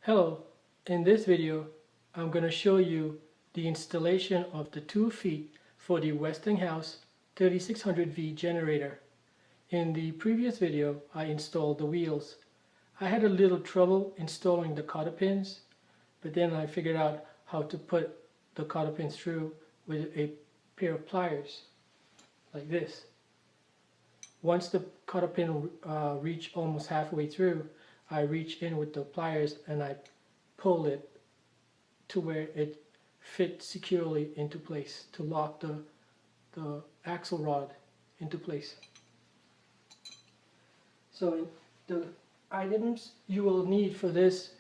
Hello, in this video I'm going to show you the installation of the 2 feet for the Westinghouse 3600v generator. In the previous video I installed the wheels. I had a little trouble installing the cotter pins, but then I figured out how to put the cotter pins through with a pair of pliers like this. Once the cotter pin reached almost halfway through, I reach in with the pliers and I pull it to where it fits securely into place to lock the axle rod into place. So the items you will need for this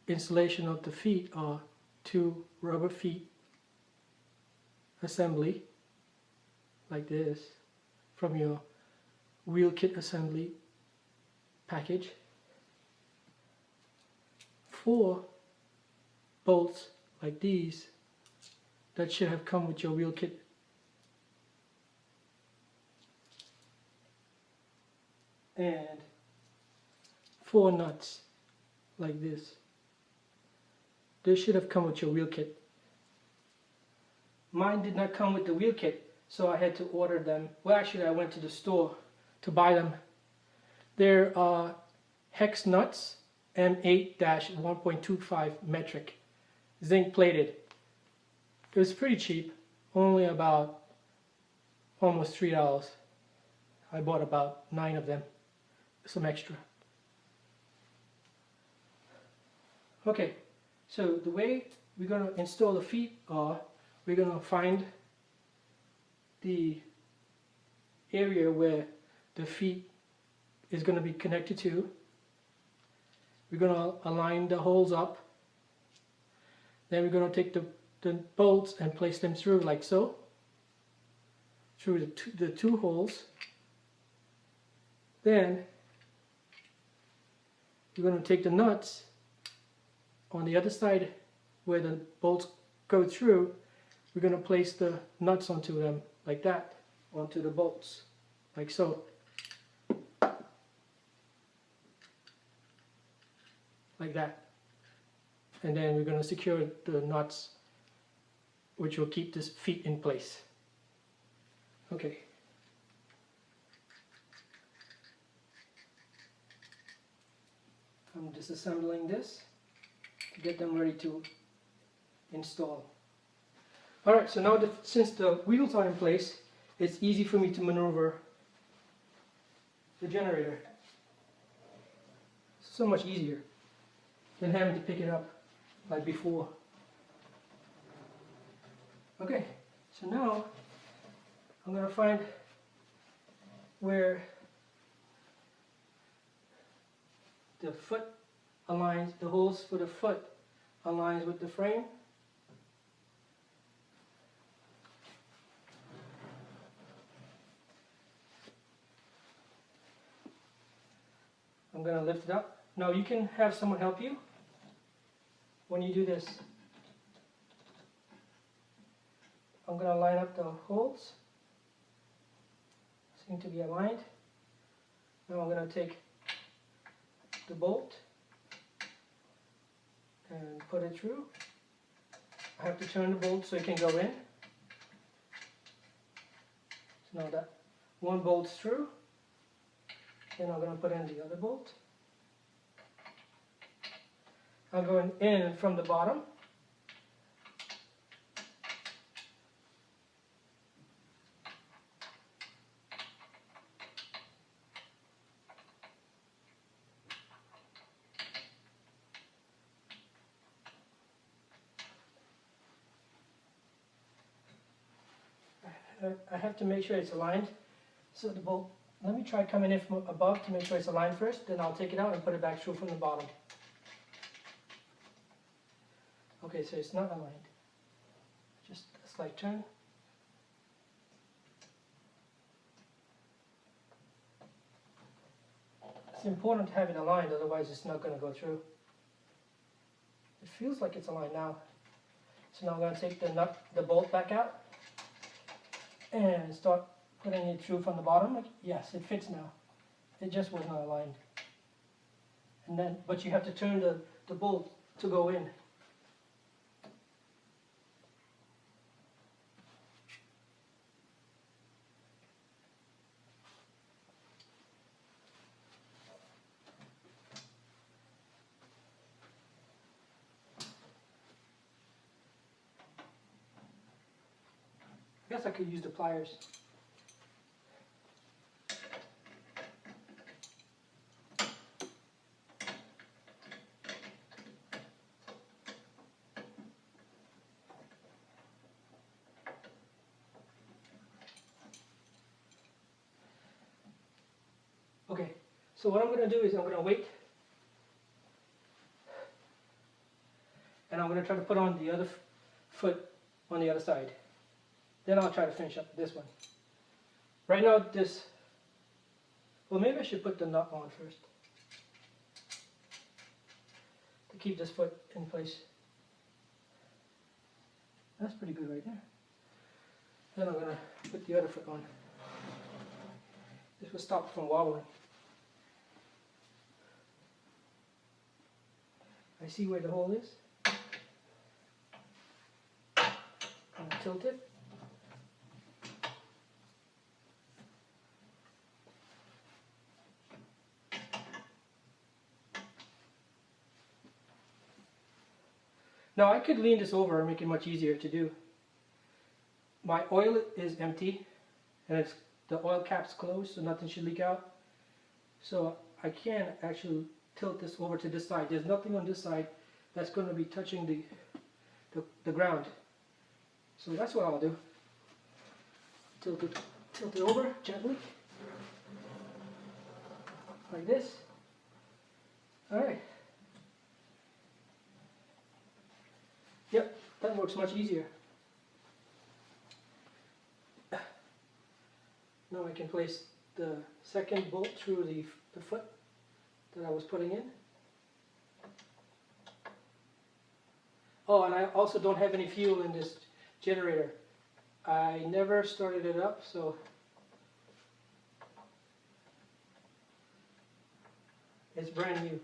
installation of the feet are 2 rubber feet assembly like this from your wheel kit assembly package, 4 bolts like these that should have come with your wheel kit, and 4 nuts like this. This should have come with your wheel kit. Mine did not come with the wheel kit, so I had to order them. Well, actually I went to the store to buy them. They're hex nuts, M8-1.25 metric, zinc plated. It was pretty cheap, only about almost $3. I bought about 9 of them, some extra. Okay, so the way we're going to install the feet are, we're going to find the area where the feet is going to be connected to. We're going to align the holes up. Then we're going to take the bolts and place them through like so, through the two holes. Then we're going to take the nuts on the other side where the bolts go through. We're going to place the nuts onto them like that, onto the bolts, like so. Like that. And then we're going to secure the nuts, which will keep this feet in place. Okay. I'm disassembling this to get them ready to install. Alright, so now since the wheels are in place, it's easy for me to maneuver the generator. So much easier than having to pick it up like before. Okay, so now I'm going to find where the foot aligns, the holes for the foot aligns with the frame. I'm going to lift it up. Now you can have someone help you when you do this. I'm going to line up the holes. Seem to be aligned. Now I'm going to take the bolt and put it through. I have to turn the bolt so it can go in. So now that one bolt's through, then I'm going to put in the other bolt. I'm going in from the bottom. I have to make sure it's aligned. So the bolt, let me try coming in from above to make sure it's aligned first, then I'll take it out and put it back through from the bottom. Okay, so it's not aligned. Just a slight turn. It's important to have it aligned, otherwise it's not going to go through. It feels like it's aligned now. So now I'm going to take the bolt back out and start putting it through from the bottom. Yes, it fits now. It just was not aligned. And then, but you have to turn the bolt to go in. I guess I could use the pliers. Okay, so what I'm going to do is I'm going to wait, and I'm going to try to put on the other foot on the other side. Then I'll try to finish up this one. Right now this, well, maybe I should put the nut on first to keep this foot in place. That's pretty good right there. Then I'm going to put the other foot on. This will stop it from wobbling. I see where the hole is. I'm going to tilt it. Now I could lean this over and make it much easier to do. My oil is empty and the oil cap's closed, so nothing should leak out. So I can actually tilt this over to this side. There's nothing on this side that's going to be touching the ground. So that's what I'll do. Tilt it over gently, like this. All right. Yep, that works much easier. Now I can place the second bolt through the foot that I was putting in. Oh, and I also don't have any fuel in this generator. I never started it up, so it's brand new.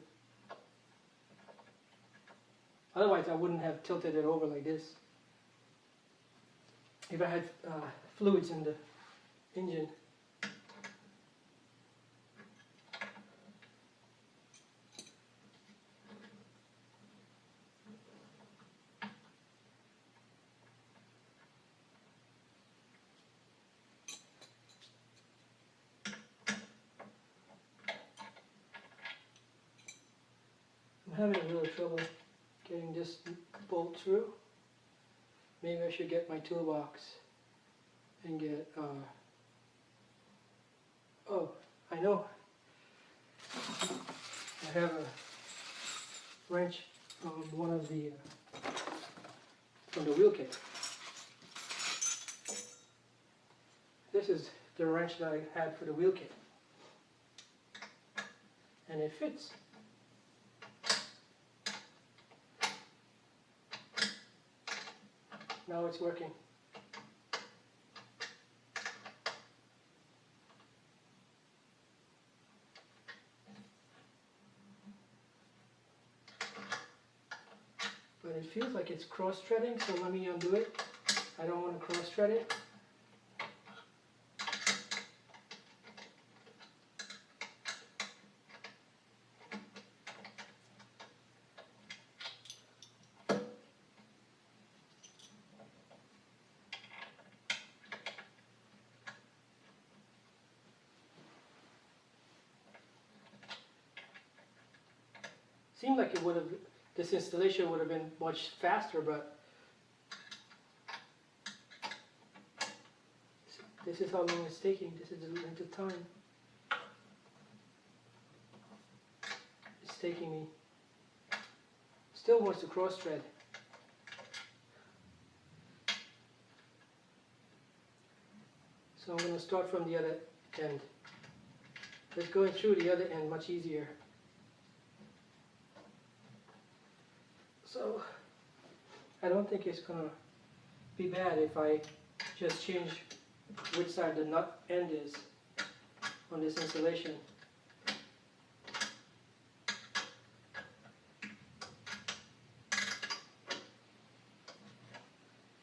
Otherwise I wouldn't have tilted it over like this. If I had fluids in the engine. I'm having a little trouble getting this bolt through. Maybe I should get my toolbox and get, oh, I know. I have a wrench from one of the, from the wheel kit. This is the wrench that I had for the wheel kit. And it fits. Now it's working. But it feels like it's cross-threading, so let me undo it. I don't want to cross-thread it. Seemed like it would have, this installation would have been much faster, but this is how long it's taking. This is the length of time it's taking me. Still wants to cross thread. So I'm going to start from the other end. It's going through the other end much easier. So I don't think it's going to be bad if I just change which side the nut end is on this installation.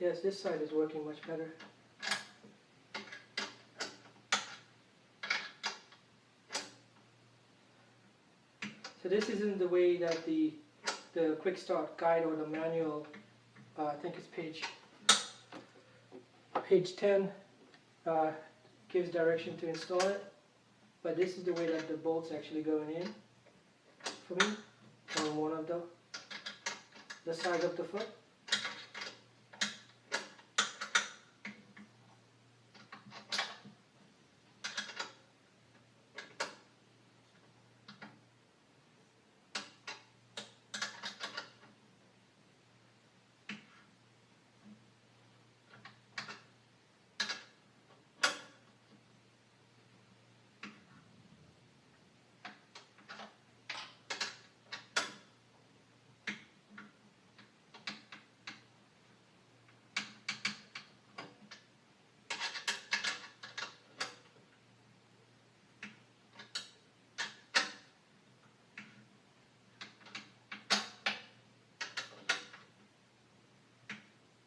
Yes, this side is working much better. So this isn't the way that the quick start guide or the manual, I think it's page 10, gives direction to install it. But this is the way that the bolt's actually going in for me on one of the sides of the foot.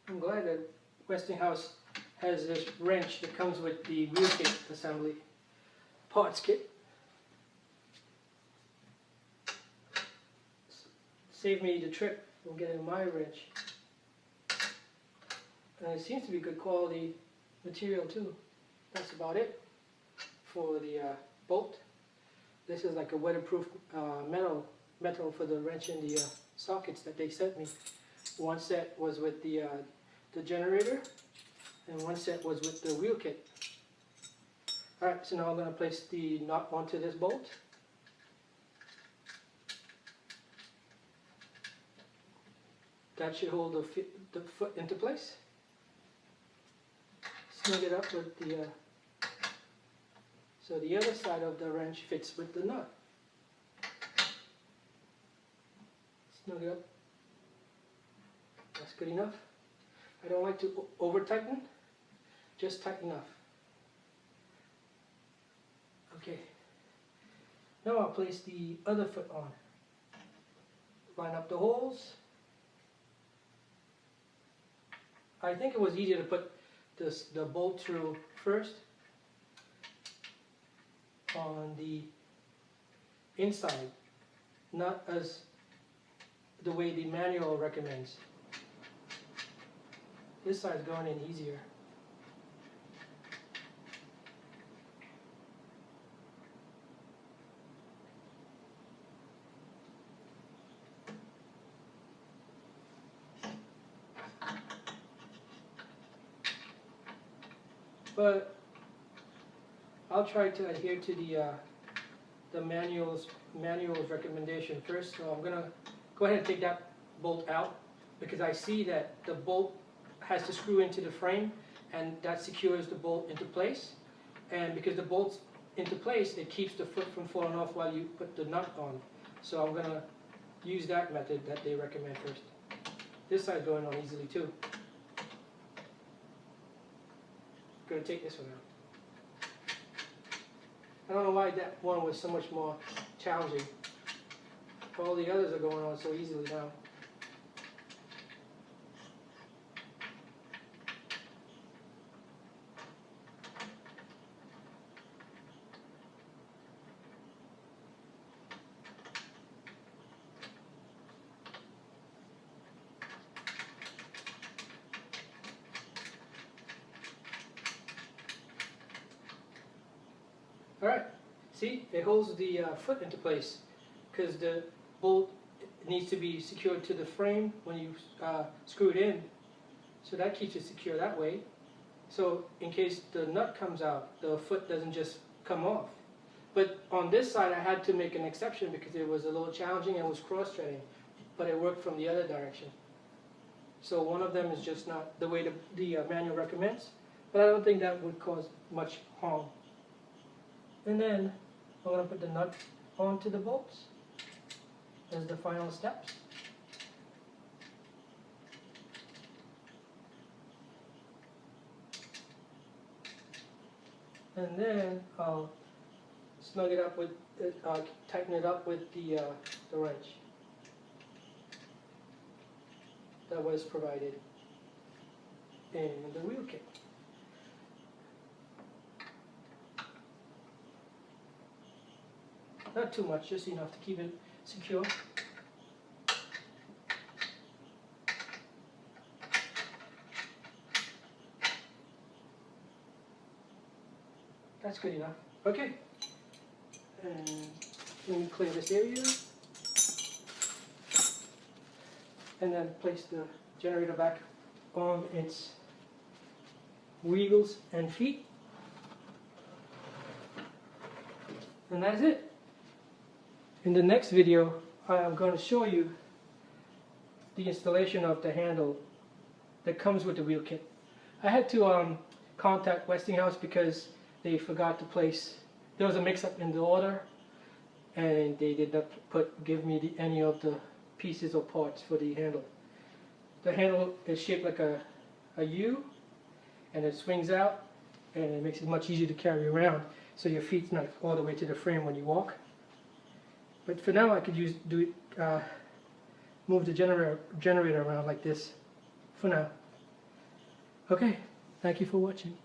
I'm glad that Westinghouse has this wrench that comes with the wheel kit assembly parts kit. Saved me the trip from getting my wrench. And it seems to be good quality material too. That's about it for the bolt. This is like a weatherproof metal for the wrench and the sockets that they sent me. One set was with the generator, and one set was with the wheel kit. Alright, so now I'm going to place the nut onto this bolt. That should hold the foot into place. Snug it up with the, so the other side of the wrench fits with the nut. Snug it up. That's good enough. I don't like to over tighten, just tight enough. Okay, now I'll place the other foot on. Line up the holes. I think it was easier to put the bolt through first on the inside, not as the way the manual recommends. This side's going in easier. But I'll try to adhere to the manual's recommendation first. So I'm gonna go ahead and take that bolt out because I see that the bolt has to screw into the frame, and that secures the bolt into place. And because the bolt's into place, it keeps the foot from falling off while you put the nut on. So I'm gonna use that method that they recommend first. This side's going on easily too. Gonna take this one out. I don't know why that one was so much more challenging. All the others are going on so easily now. Alright, see, it holds the foot into place because the bolt needs to be secured to the frame when you screw it in. So that keeps it secure that way. So in case the nut comes out, the foot doesn't just come off. But on this side I had to make an exception because it was a little challenging and was cross-threading. But it worked from the other direction. So one of them is just not the way the manual recommends. But I don't think that would cause much harm. And then I'm going to put the nut onto the bolts as the final steps. And then I'll snug it up with, tighten it up with the wrench that was provided. in the wheel kit. Not too much, just enough to keep it secure. That's good enough. Okay. And let me clear this area. And then place the generator back on its wheels and feet. And that's it. In the next video, I am going to show you the installation of the handle that comes with the wheel kit. I had to contact Westinghouse because they forgot to place, there was a mix-up in the order, and they did not give me any of the pieces or parts for the handle. The handle is shaped like a U, and it swings out, and it makes it much easier to carry around, so your feet's not all the way to the frame when you walk. But for now, I could move the generator around like this for now. Okay, thank you for watching.